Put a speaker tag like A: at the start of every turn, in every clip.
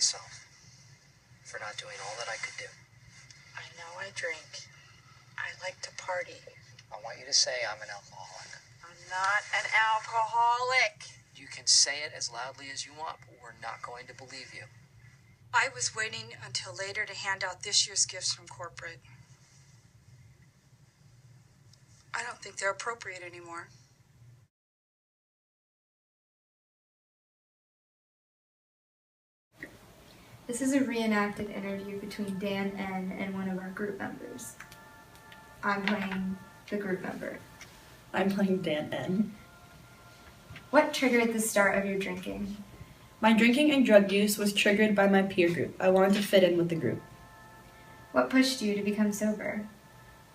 A: myself for not doing all that I could do.
B: I know I drink. I like to party.
A: I want you to say I'm an alcoholic.
B: I'm not an alcoholic.
A: You can say it as loudly as you want, but we're not going to believe you.
C: I was waiting until later to hand out this year's gifts from corporate. I don't think they're appropriate anymore.
D: This is a reenacted interview between Dan N. and one of our group members. I'm playing the group member.
E: I'm playing Dan N.
D: What triggered the start of your drinking?
E: My drinking and drug use was triggered by my peer group. I wanted to fit in with the group.
D: What pushed you to become sober?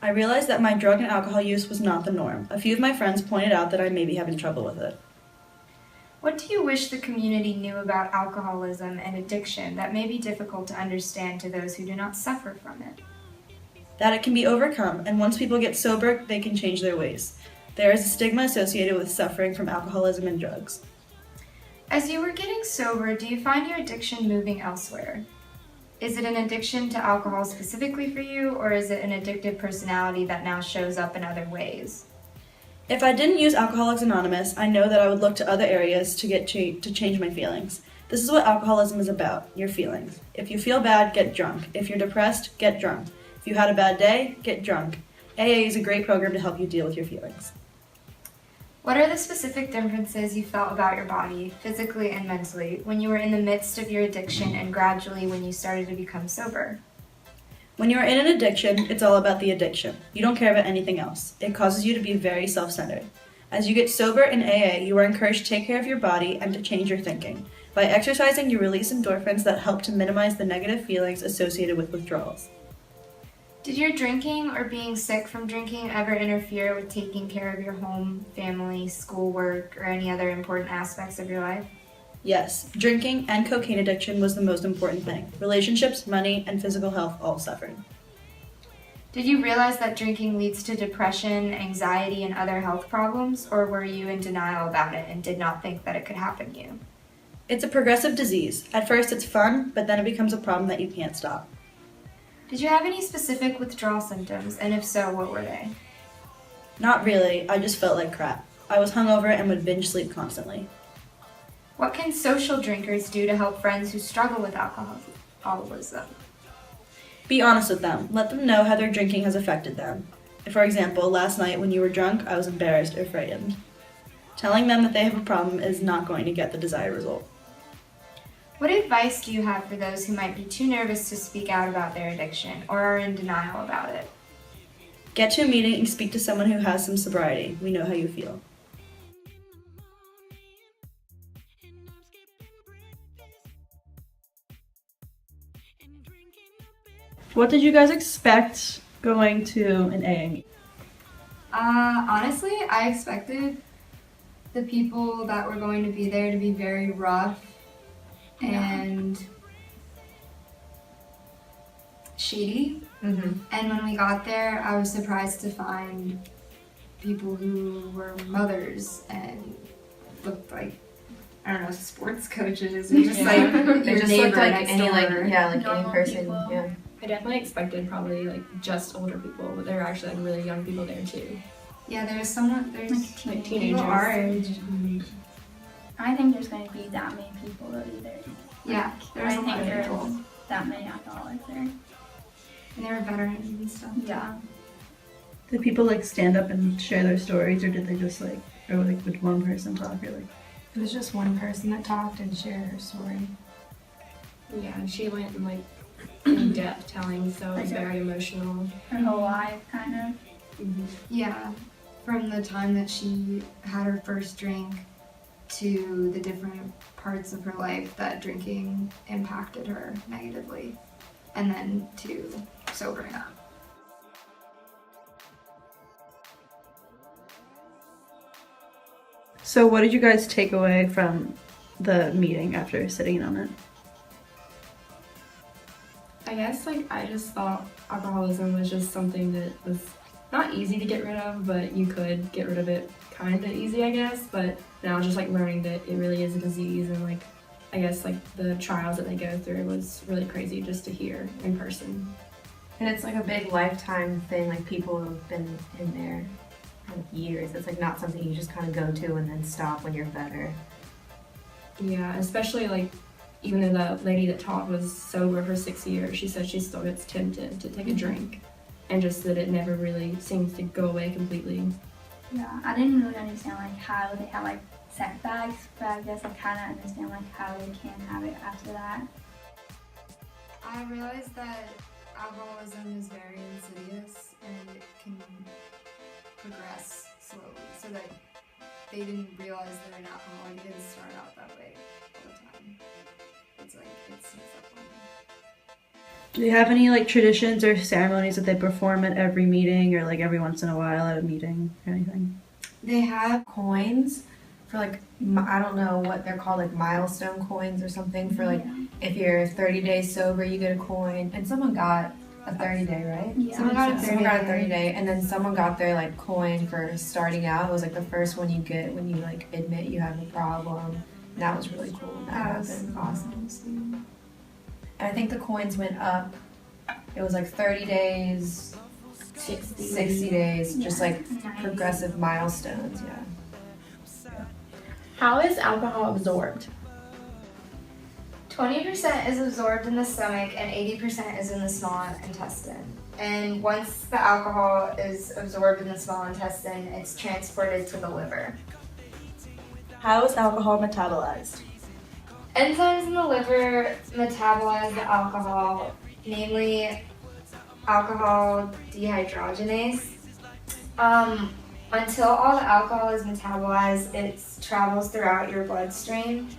E: I realized that my drug and alcohol use was not the norm. A few of my friends pointed out that I may be having trouble with it.
D: What do you wish the community knew about alcoholism and addiction that may be difficult to understand to those who do not suffer from it?
E: That it can be overcome, and once people get sober, they can change their ways. There is a stigma associated with suffering from alcoholism and drugs.
D: As you were getting sober, do you find your addiction moving elsewhere? Is it an addiction to alcohol specifically for you, or is it an addictive personality that now shows up in other ways?
E: If I didn't use Alcoholics Anonymous, I know that I would look to other areas to change my feelings. This is what alcoholism is about, your feelings. If you feel bad, get drunk. If you're depressed, get drunk. If you had a bad day, get drunk. AA is a great program to help you deal with your feelings.
D: What are the specific differences you felt about your body, physically and mentally, when you were in the midst of your addiction and gradually when you started to become sober?
E: When you are in an addiction, it's all about the addiction. You don't care about anything else. It causes you to be very self-centered. As you get sober in AA, you are encouraged to take care of your body and to change your thinking. By exercising, you release endorphins that help to minimize the negative feelings associated with withdrawals.
D: Did your drinking or being sick from drinking ever interfere with taking care of your home, family, schoolwork, or any other important aspects of your life?
E: Yes, drinking and cocaine addiction was the most important thing. Relationships, money, and physical health all suffered.
D: Did you realize that drinking leads to depression, anxiety, and other health problems, or were you in denial about it and did not think that it could happen to you?
E: It's a progressive disease. At first it's fun, but then it becomes a problem that you can't stop.
D: Did you have any specific withdrawal symptoms, and if so, what were they?
E: Not really, I just felt like crap. I was hungover and would binge sleep constantly.
D: What can social drinkers do to help friends who struggle with alcoholism?
E: Be honest with them. Let them know how their drinking has affected them. For example, last night when you were drunk, I was embarrassed or frightened. Telling them that they have a problem is not going to get the desired result.
D: What advice do you have for those who might be too nervous to speak out about their addiction or are in denial about it?
E: Get to a meeting and speak to someone who has some sobriety. We know how you feel.
F: What did you guys expect going to an AA meeting?
D: Honestly, I expected the people that were going to be there to be very rough and shady.
B: Mm-hmm.
D: And when we got there, I was surprised to find people who were mothers and looked like, I don't know, sports coaches or just like
B: They
D: your
B: just
D: neighbor
B: looked like
D: next
B: any
D: door.
B: any
G: Normal
B: person.
G: people.
B: Yeah.
H: I definitely expected probably like just older people, but there were actually like really young people there too.
D: Yeah, there's
H: Like teenagers.
D: people our age.
G: I think there's going to be that many people though either.
D: Yeah, there's
G: I
D: a lot
G: think
D: of
G: there's
D: people.
G: that many alcoholics there.
D: And they were veterans and stuff.
G: Yeah.
F: Did people like stand up and share their stories, or did they just like, or like would one person talk, or like?
I: It was just one person that talked and shared her story.
H: Yeah, she went in like in depth telling, so it was
G: Okay.
H: very emotional.
G: Her whole life, kind of.
H: Mm-hmm.
D: Yeah, from the time that she had her first drink to the different parts of her life that drinking impacted her negatively, and then to sobering up.
F: So what did you guys take away from the meeting after sitting in on it?
H: I guess like I just thought alcoholism was just something that was not easy to get rid of, but you could get rid of it kind of easy, I guess. But now just like learning that it really is a disease and like I guess like the trials that they go through was really crazy just to hear in person.
J: And it's like a big lifetime thing, like people who've been in there for like years. It's like not something you just kind of go to and then stop when you're better.
H: Yeah, especially like even though the lady that taught was sober for 6 years, she said she still gets tempted to take a drink, and just that it never really seems to go away completely.
G: Yeah, I didn't really understand like how they have like setbacks, but I guess I kind of understand like how they can have it after that.
D: I realized that alcoholism is very insidious and it can progress slowly, so that they didn't realize they're an alcoholic. It didn't start out that way all the time. It's like it sneaks up on them.
E: Do they have any like traditions or ceremonies that they perform at every meeting or like every once in a while at a meeting or anything?
J: They have coins for like, I don't know what they're called, like milestone coins or something for like, if you're 30 days sober, you get a coin. And someone got a 30-day, right?
G: Yeah.
J: Someone got a 30-day, and then someone got their like coin for starting out. It was like the first one you get when you like admit you have a problem. And that was really cool when that happened. Awesome. And I think the coins went up. It was like 30 days, 60 days, just like progressive milestones, yeah.
B: How is alcohol absorbed?
D: 20% is absorbed in the stomach and 80% is in the small intestine. And once the alcohol is absorbed in the small intestine, it's transported to the liver.
E: How is alcohol metabolized?
D: Enzymes in the liver metabolize the alcohol, namely alcohol dehydrogenase. Until all the alcohol is metabolized, it travels throughout your bloodstream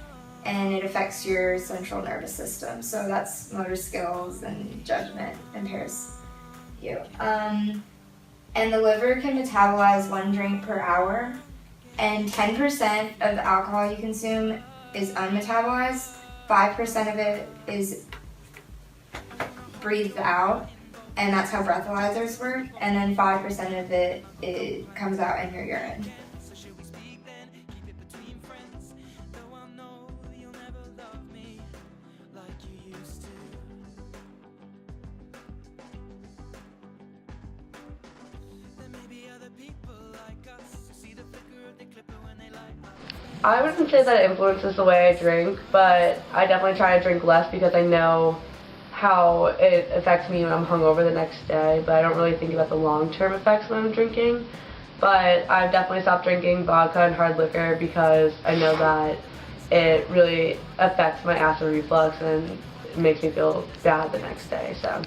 D: and it affects your central nervous system. So that's motor skills and judgment impairs you. And the liver can metabolize 1 drink per hour, and 10% of the alcohol you consume is unmetabolized, 5% of it is breathed out, and that's how breathalyzers work, and then 5% of it comes out in your urine.
K: I wouldn't say that it influences the way I drink, but I definitely try to drink less because I know how it affects me when I'm hungover the next day, but I don't really think about the long-term effects when I'm drinking. But I've definitely stopped drinking vodka and hard liquor because I know that it really affects my acid reflux and it makes me feel bad the next day. So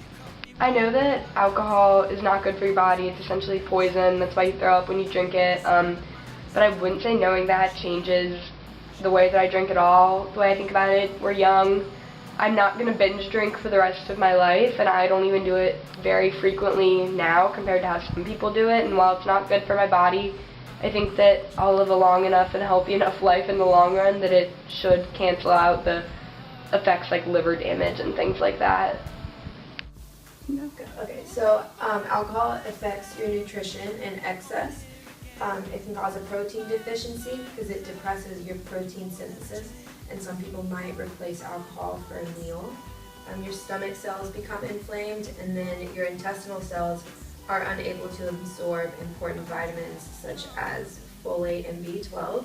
L: I know that alcohol is not good for your body. It's essentially poison. That's why you throw up when you drink it. But I wouldn't say knowing that changes the way that I drink at all, the way I think about it. We're young. I'm not going to binge drink for the rest of my life, and I don't even do it very frequently now compared to how some people do it. And while it's not good for my body, I think that I'll live a long enough and healthy enough life in the long run that it should cancel out the effects like liver damage and things like that.
M: Okay, so alcohol affects your nutrition in excess. It can cause a protein deficiency because it depresses your protein synthesis, and some people might replace alcohol for a meal. Your stomach cells become inflamed, and then your intestinal cells are unable to absorb important vitamins such as folate and B12.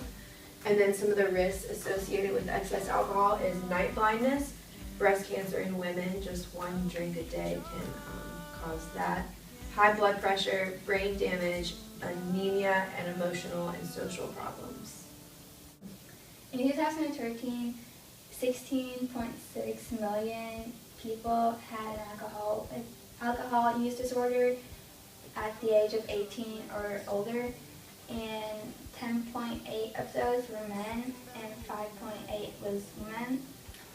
M: And then some of the risks associated with excess alcohol is night blindness, breast cancer in women. Just 1 drink a day can cause that. High blood pressure, brain damage, anemia, and emotional and social problems.
G: In 2013, 16.6 million people had an alcohol use disorder at the age of 18 or older, and 10.8 of those were men and 5.8 was women,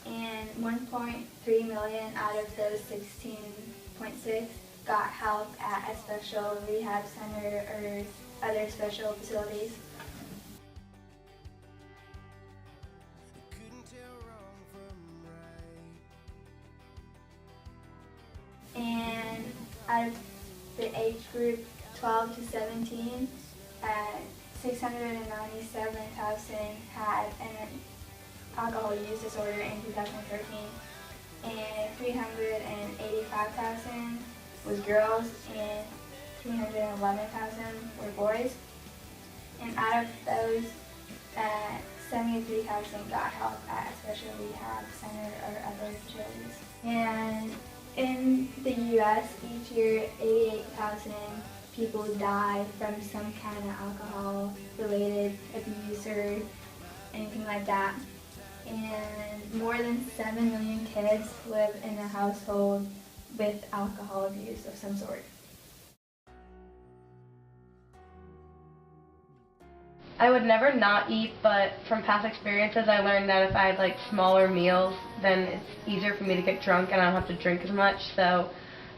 G: and 1.3 million out of those 16.6 got help at a special rehab center or other special facilities. And out of the age group 12 to 17, 697,000 had an alcohol use disorder in 2013, and 385,000 was girls, and 311,000 were boys. And out of those, 73,000 got help at a special rehab center or other facilities. And in the U.S., each year, 88,000 people die from some kind of alcohol-related abuse or anything like that. And more than 7 million kids live in a household with alcohol abuse of some sort.
L: I would never not eat, but from past experiences I learned that if I had like smaller meals, then it's easier for me to get drunk and I don't have to drink as much. So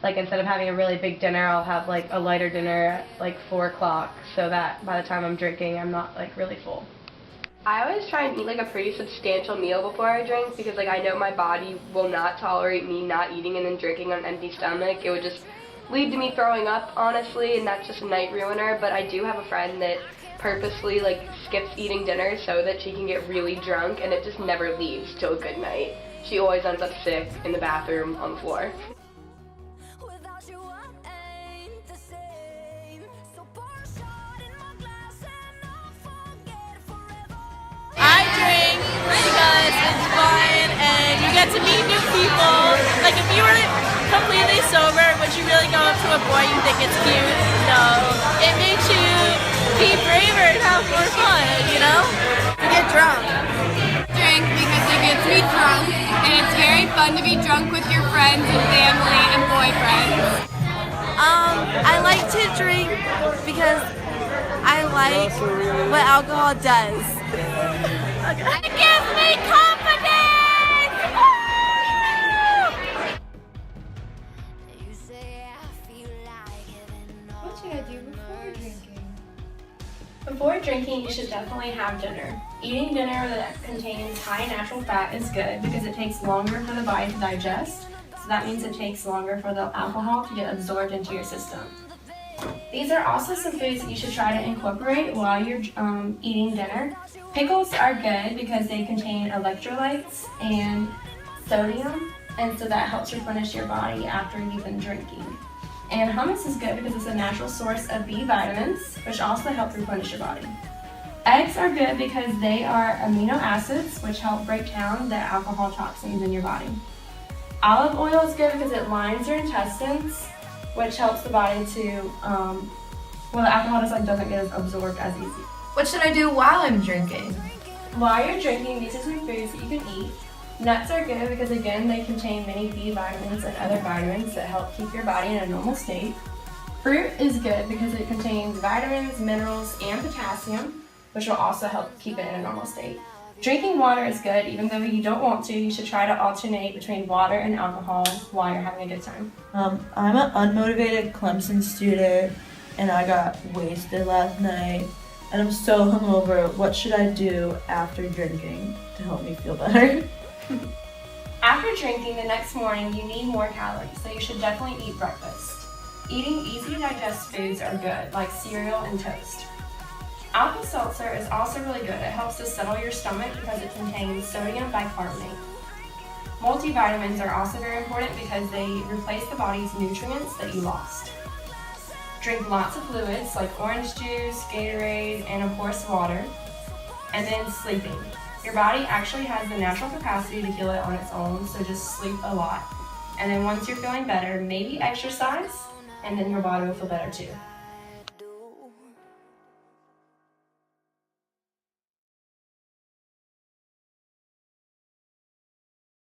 L: like instead of having a really big dinner, I'll have like a lighter dinner at like 4 o'clock so that by the time I'm drinking, I'm not like really full. I always try and eat like a pretty substantial meal before I drink because like I know my body will not tolerate me not eating and then drinking on an empty stomach. It would just lead to me throwing up, honestly, and that's just a night ruiner. But I do have a friend that purposely like skips eating dinner so that she can get really drunk, and it just never leaves till a good night. She always ends up sick in the bathroom on the floor.
N: I drink because it's fun and you get to meet new people. Like if you were completely sober, would you really go up to a boy you think it's cute? No. It makes you be braver and have more fun, you know? To get drunk.
O: Drink because it gets me drunk, and it's very fun to be drunk with your friends and family and boyfriends.
N: I like to drink because I like what alcohol does. It gives me confidence!
C: What should I do before drinking?
H: Before drinking, you should definitely have dinner. Eating dinner that contains high natural fat is good because it takes longer for the body to digest, so that means it takes longer for the alcohol to get absorbed into your system. These are also some foods that you should try to incorporate while you're eating dinner. Pickles are good because they contain electrolytes and sodium, and so that helps replenish your body after you've been drinking. And hummus is good because it's a natural source of B vitamins, which also help replenish your body. Eggs are good because they are amino acids, which help break down the alcohol toxins in your body. Olive oil is good because it lines your intestines, which helps the body to, the alcohol just doesn't get absorbed as easy.
J: What should I do while I'm drinking?
H: While you're drinking, these are some foods that you can eat. Nuts are good because again, they contain many B vitamins and other vitamins that help keep your body in a normal state. Fruit is good because it contains vitamins, minerals, and potassium, which will also help keep it in a normal state. Drinking water is good, even though you don't want to. You should try to alternate between water and alcohol while you're having a good time.
E: I'm an unmotivated Clemson student, and I got wasted last night, and I'm so hungover. What should I do after drinking to help me feel better?
H: After drinking the next morning, you need more calories, so you should definitely eat breakfast. Eating easy to digest foods are good, like cereal and toast. Alka-Seltzer is also really good. It helps to settle your stomach because it contains sodium bicarbonate. Multivitamins are also very important because they replace the body's nutrients that you lost. Drink lots of fluids like orange juice, Gatorade, and of course water. And then sleeping. Your body actually has the natural capacity to heal it on its own, so just sleep a lot. And then once you're feeling better, maybe exercise, and then your body will feel better too.